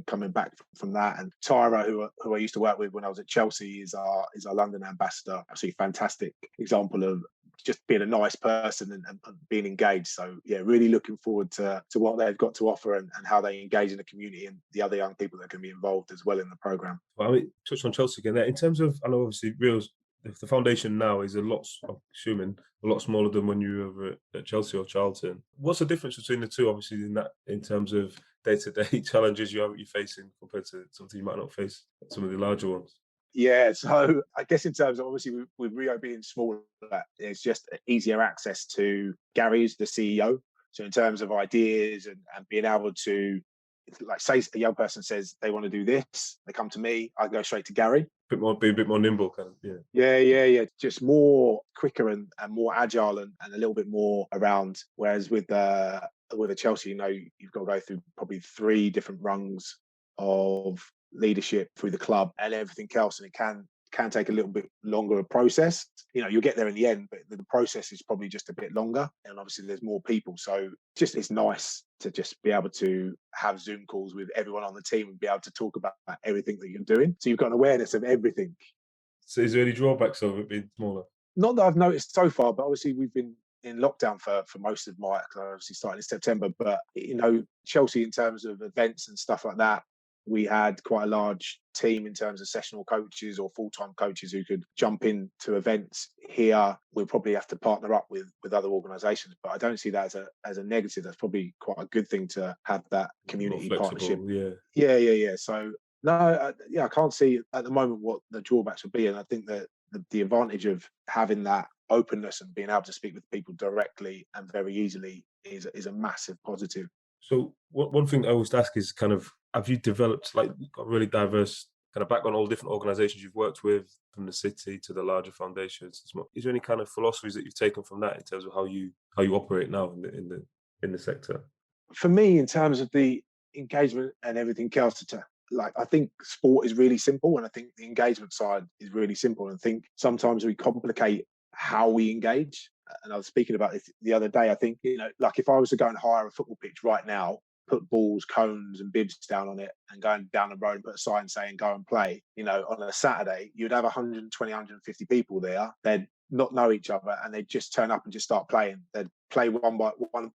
Speaker 1: coming back from that. And Tyra, who I used to work with when I was at Chelsea, is our London ambassador. Absolutely fantastic example of just being a nice person and being engaged. So really looking forward to what they've got to offer and how they engage in the community and the other young people that can be involved as well in the programme.
Speaker 2: Well, touch on Chelsea again there. In terms of, I know obviously Rio's, the foundation now is I'm assuming a lot smaller than when you were at Chelsea or Charlton. What's the difference between the two, obviously, in terms of day-to-day challenges you're facing compared to something you might not face at some of the larger ones?
Speaker 1: Yeah, so I guess in terms of, obviously, with Rio being smaller, it's just easier access to Gary, who's the CEO. So in terms of ideas and being able to, like, say a young person says they want to do this, they come to me, I go straight to Gary.
Speaker 2: Be a bit more nimble, kind of,
Speaker 1: Yeah. Just more quicker and more agile and a little bit more around. Whereas with a Chelsea, you've got to go through probably 3 different rungs of leadership through the club and everything else, and it can take a little bit longer a process. You'll get there in the end, but the process is probably just a bit longer, and obviously there's more people. So it's nice to just be able to have Zoom calls with everyone on the team and be able to talk about everything that you're doing. So you've got an awareness of everything.
Speaker 2: So is there any drawbacks of it being smaller?
Speaker 1: Not that I've noticed so far, but obviously we've been in lockdown for most of my, because I obviously started in September. But Chelsea, in terms of events and stuff like that, we had quite a large team in terms of sessional coaches or full-time coaches who could jump into events. Here, we'll probably have to partner up with other organisations, but I don't see that as a negative. That's probably quite a good thing to have that community partnership. Yeah. So no, I can't see at the moment what the drawbacks would be, and I think that the advantage of having that openness and being able to speak with people directly and very easily is a massive positive.
Speaker 2: So one thing I always ask is kind of, have you developed, like, got a really diverse kind of background, all different organisations you've worked with, from the city to the larger foundations? Is there any kind of philosophies that you've taken from that in terms of how you operate now in the sector?
Speaker 1: For me, in terms of the engagement and everything else, I think sport is really simple, and I think the engagement side is really simple. And I think sometimes we complicate how we engage. And I was speaking about this the other day. I think, like, if I was to go and hire a football pitch right now, put balls, cones and bibs down on it and going down the road and put a sign saying go and play, on a Saturday, you'd have 120, 150 people there. They'd not know each other, and they'd just turn up and just start playing. They'd play one by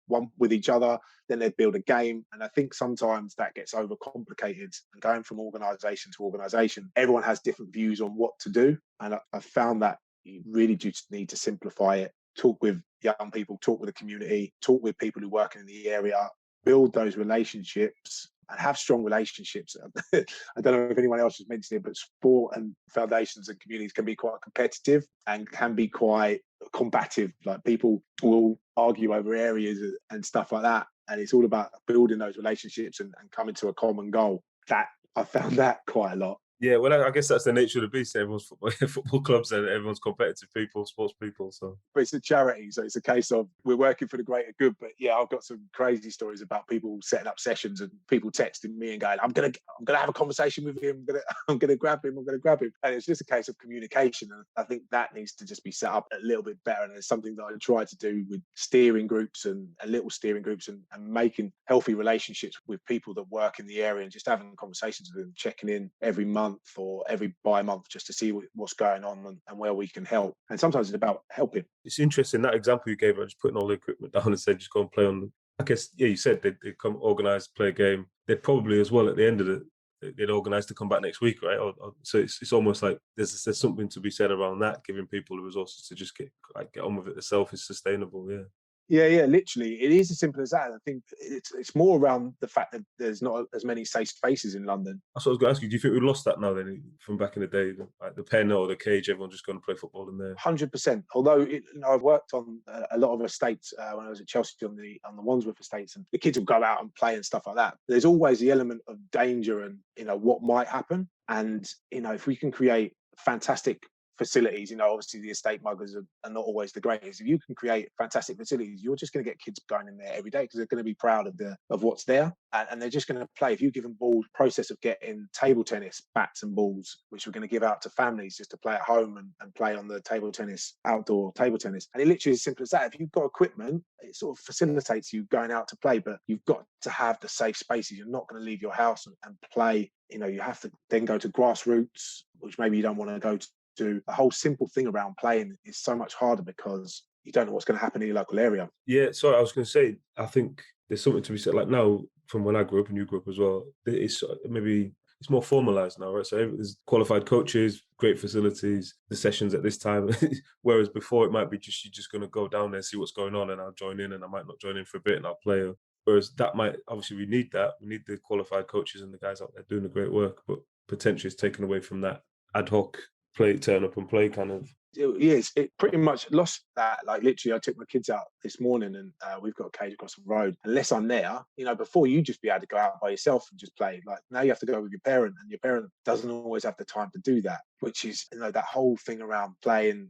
Speaker 1: one with each other, then they'd build a game. And I think sometimes that gets overcomplicated. And going from organisation to organisation, everyone has different views on what to do. And I found that you really do need to simplify it. Talk with young people, talk with the community, talk with people who work in the area, build those relationships and have strong relationships. I don't know if anyone else has mentioned it, but sport and foundations and communities can be quite competitive and can be quite combative. Like, people will argue over areas and stuff like that. And it's all about building those relationships and coming to a common goal. That I found that quite a lot.
Speaker 2: Yeah, well, I guess that's the nature of the beast. Everyone's football clubs and everyone's competitive people, sports people. So,
Speaker 1: but it's a charity, so it's a case of we're working for the greater good. But yeah, I've got some crazy stories about people setting up sessions and people texting me and going, "I'm gonna have a conversation with him. I'm gonna grab him. And it's just a case of communication. And I think that needs to just be set up a little bit better. And it's something that I try to do with steering groups and little steering groups and making healthy relationships with people that work in the area and just having conversations with them, checking in every month or every bi-month just to see what's going on and where we can help. And sometimes it's about helping.
Speaker 2: It's interesting, that example you gave, just putting all the equipment down and said, just go and play on them. I guess, yeah, you said they'd come organise, play a game. They'd probably as well at the end of it, they'd organise to come back next week, right? So it's almost like there's something to be said around that, giving people the resources to just get on with it themselves is sustainable, yeah.
Speaker 1: Yeah, literally. It is as simple as that. I think it's more around the fact that there's not as many safe spaces in London.
Speaker 2: That's what I was going to ask you. Do you think we lost that now then from back in the day? Like the pen or the cage, everyone just going to play football in there?
Speaker 1: 100%. Although I've worked on a lot of estates when I was at Chelsea on the Wandsworth estates, and the kids will go out and play and stuff like that. There's always the element of danger and, what might happen. And, if we can create fantastic facilities, obviously the estate muggers are not always the greatest. If you can create fantastic facilities, you're just going to get kids going in there every day because they're going to be proud of what's there, and they're just going to play. If you give them balls, process of getting table tennis bats and balls, which we're going to give out to families just to play at home and play on the table tennis, outdoor table tennis, and it literally is as simple as that. If you've got equipment, it sort of facilitates you going out to play, but you've got to have the safe spaces. You're not going to leave your house and play. You have to then go to grassroots, which maybe you don't want to go to. The whole simple thing around playing is so much harder because you don't know what's going to happen in your local area.
Speaker 2: Yeah, sorry, I was going to say, I think there's something to be said. Like now, from when I grew up and you grew up as well, it's more formalised now, right? So there's qualified coaches, great facilities, the sessions at this time. Whereas before it might be just you're just going to go down there and see what's going on, and I'll join in, and I might not join in for a bit, and I'll play. Whereas that might, obviously we need that. We need the qualified coaches and the guys out there doing the great work, but potentially it's taken away from that ad hoc turn up and play kind of.
Speaker 1: Yes, it pretty much lost that. Like, literally, I took my kids out this morning and we've got a cage across the road. Unless I'm there, before you just be able to go out by yourself and just play. Like, now you have to go with your parent, and your parent doesn't always have the time to do that, which is, that whole thing around playing,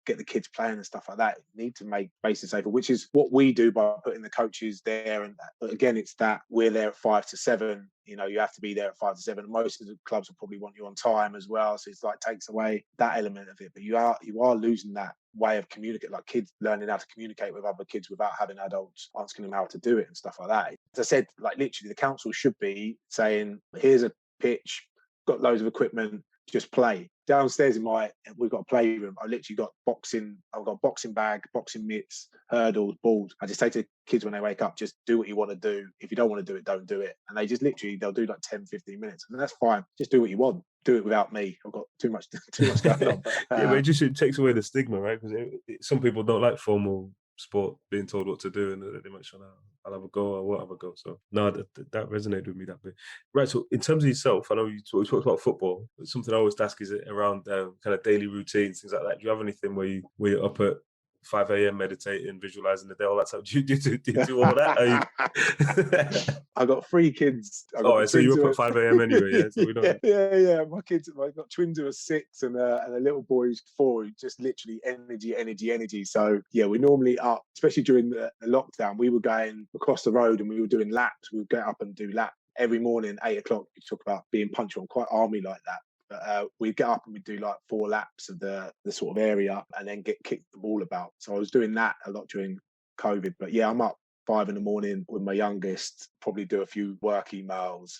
Speaker 1: get the kids playing and stuff like that. You need to make spaces safer, which is what we do by putting the coaches there. And again, it's that we're there at 5 to 7. You have to be there at 5 to 7. Most of the clubs will probably want you on time as well. So it's like takes away that element of it. But you are losing that way of communicate, like kids learning how to communicate with other kids without having adults asking them how to do it and stuff like that. As I said, like literally the council should be saying, here's a pitch, got loads of equipment, just play. Downstairs we've got a playroom. I've got boxing bag, boxing mitts, hurdles, balls. I just say to kids when they wake up, just do what you want to do. If you don't want to do it, don't do it. And they just they'll do like 10, 15 minutes. And that's fine. Just do what you want. Do it without me. I've got too much going on.
Speaker 2: But it takes away the stigma, right? Because some people don't like formal sport, being told what to do, and they might say, I'll have a go, or won't have a go. So no, that resonated with me that bit. Right, so in terms of yourself, I know you talked about football, but something I always ask is around kind of daily routines, things like that. Do you have anything where you're up at 5 a.m. meditating, visualizing the day, all that stuff? Do you do all that?
Speaker 1: I've got 3 kids.
Speaker 2: So you're up at 5 a.m. anyway, yeah? So we don't...
Speaker 1: Yeah. My kids, I've got twins who are 6 and a little boy who's 4, who just literally energy. So yeah, we're normally up, especially during the lockdown. We were going across the road and we were doing laps. We would get up and do laps every morning, 8 o'clock. We talk about being punctual, quite army like that. But we'd get up and we'd do like 4 laps of the sort of area and then get kicked the ball about. So I was doing that a lot during COVID. But yeah, I'm up 5 a.m. with my youngest, probably do a few work emails,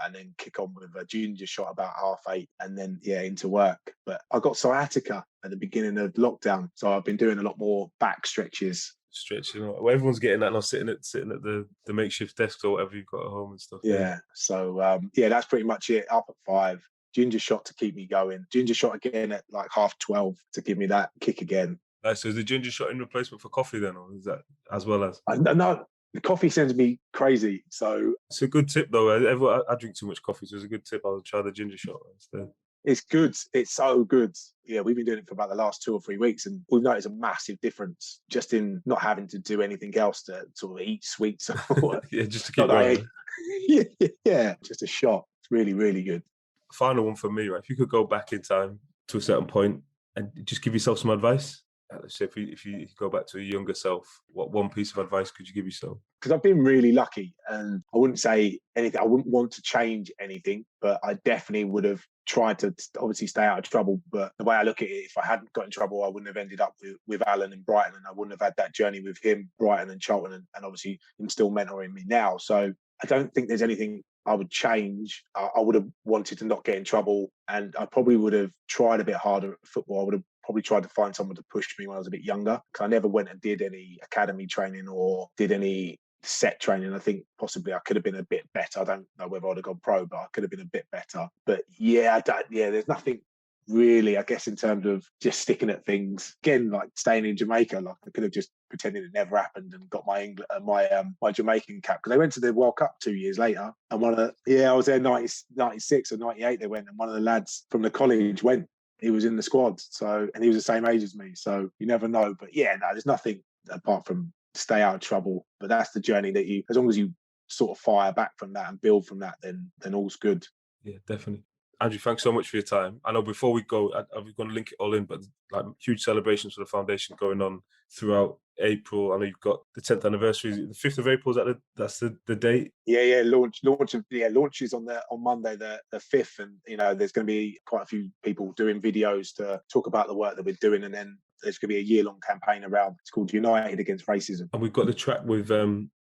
Speaker 1: and then kick on with a ginger shot about 8:30, and then into work. But I got sciatica at the beginning of lockdown, so I've been doing a lot more back stretches.
Speaker 2: Stretching. Well, everyone's getting that now, sitting at the makeshift desks or whatever you've got at home and stuff.
Speaker 1: Yeah. So that's pretty much it. Up at 5, ginger shot to keep me going. Ginger shot again at like 12:30 to give me that kick again.
Speaker 2: So is the ginger shot in replacement for coffee then, or is that as well as?
Speaker 1: No, the coffee sends me crazy. So
Speaker 2: it's a good tip though. I drink too much coffee, so it's a good tip. I'll try the ginger shot instead.
Speaker 1: It's good. It's so good. Yeah, we've been doing it for about the last 2 or 3 weeks, and we've noticed a massive difference just in not having to do anything else to sort of eat sweets.
Speaker 2: Just to keep going.
Speaker 1: Yeah, just a shot. It's really, really good.
Speaker 2: Final one for me, right? If you could go back in time to a certain point and just give yourself some advice. Let's say if you go back to a younger self, what one piece of advice could you give yourself?
Speaker 1: Because I've been really lucky, and I wouldn't say anything. I wouldn't want to change anything, but I definitely would have tried to obviously stay out of trouble. But the way I look at it, if I hadn't got in trouble, I wouldn't have ended up with Alan in Brighton, and I wouldn't have had that journey with him, Brighton and Charlton, and obviously him still mentoring me now. So I don't think there's anything I would change. I would have wanted to not get in trouble, and I probably would have tried a bit harder at football. I would have probably tried to find someone to push me when I was a bit younger, because I never went and did any academy training or did any set training. I think possibly I could have been a bit better. I don't know whether I'd have gone pro, but I could have been a bit better. But there's nothing really, I guess, in terms of just sticking at things. Again, like staying in Jamaica, like I could have just pretended it never happened and got my my Jamaican cap, because they went to the World Cup 2 years later, and I was there 96 or 98 they went, and one of the lads from the college went. He was in the squad, and he was the same age as me, so you never know. But there's nothing apart from stay out of trouble. But that's the journey that as long as you sort of fire back from that and build from that, then all's good.
Speaker 2: Yeah, definitely. Andrew, thanks so much for your time. I know before we go, we're going to link it all in, but like huge celebrations for the foundation going on throughout April. I know you've got the 10th anniversary, the 5th of April. That's the date?
Speaker 1: Yeah. Launch is on Monday the 5th, and there's going to be quite a few people doing videos to talk about the work that we're doing, and then there's going to be a year-long campaign around. It's called United Against Racism.
Speaker 2: And we've got the track with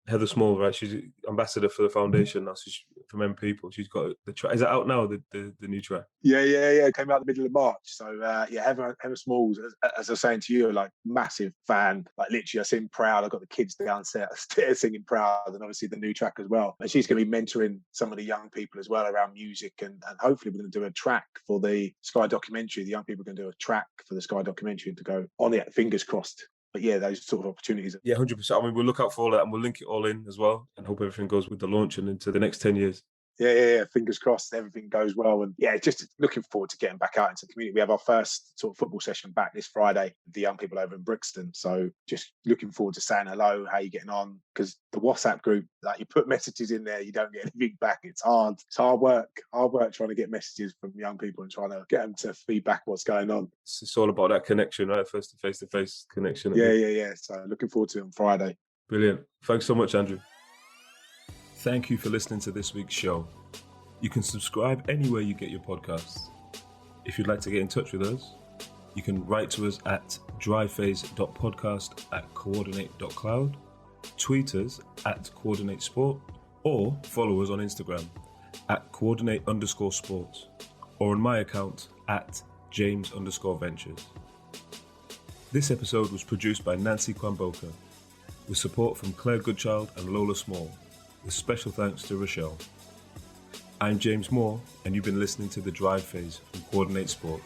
Speaker 2: Heather Small, right? She's ambassador for the foundation now, so from M People. She's got the track. Is it out now, the new track?
Speaker 1: Yeah. It came out in the middle of March. So Heather Smalls, as I was saying to you, like massive fan. Like literally, I sing Proud. I've got the kids downstairs singing Proud, and obviously the new track as well. And she's going to be mentoring some of the young people as well around music, and hopefully we're going to do a track for the Sky documentary. The young people are going to do a track for the Sky documentary to go on it. Fingers crossed. But those sort of opportunities.
Speaker 2: Yeah, 100%. I mean, we'll look out for all that, and we'll link it all in as well, and hope everything goes with the launch and into the next 10 years.
Speaker 1: Yeah. Fingers crossed everything goes well. And just looking forward to getting back out into the community. We have our first sort of football session back this Friday with the young people over in Brixton. So just looking forward to saying hello, how you getting on? Because the WhatsApp group, like you put messages in there, you don't get anything back. It's hard. It's hard work trying to get messages from young people and trying to get them to feedback what's going on.
Speaker 2: It's all about that connection, right? Face-to-face connection.
Speaker 1: Yeah. So looking forward to it on Friday.
Speaker 2: Brilliant. Thanks so much, Andrew. Thank you for listening to this week's show. You can subscribe anywhere you get your podcasts. If you'd like to get in touch with us, you can write to us at dryphase.podcast@coordinate.cloud, tweet us at coordinatesport, or follow us on Instagram at coordinate_sports, or on my account at James_Ventures. This episode was produced by Nancy Kwamboka, with support from Claire Goodchild and Lola Small, with special thanks to Rochelle. I'm James Moore, and you've been listening to The Drive Phase from Coordinate Sport.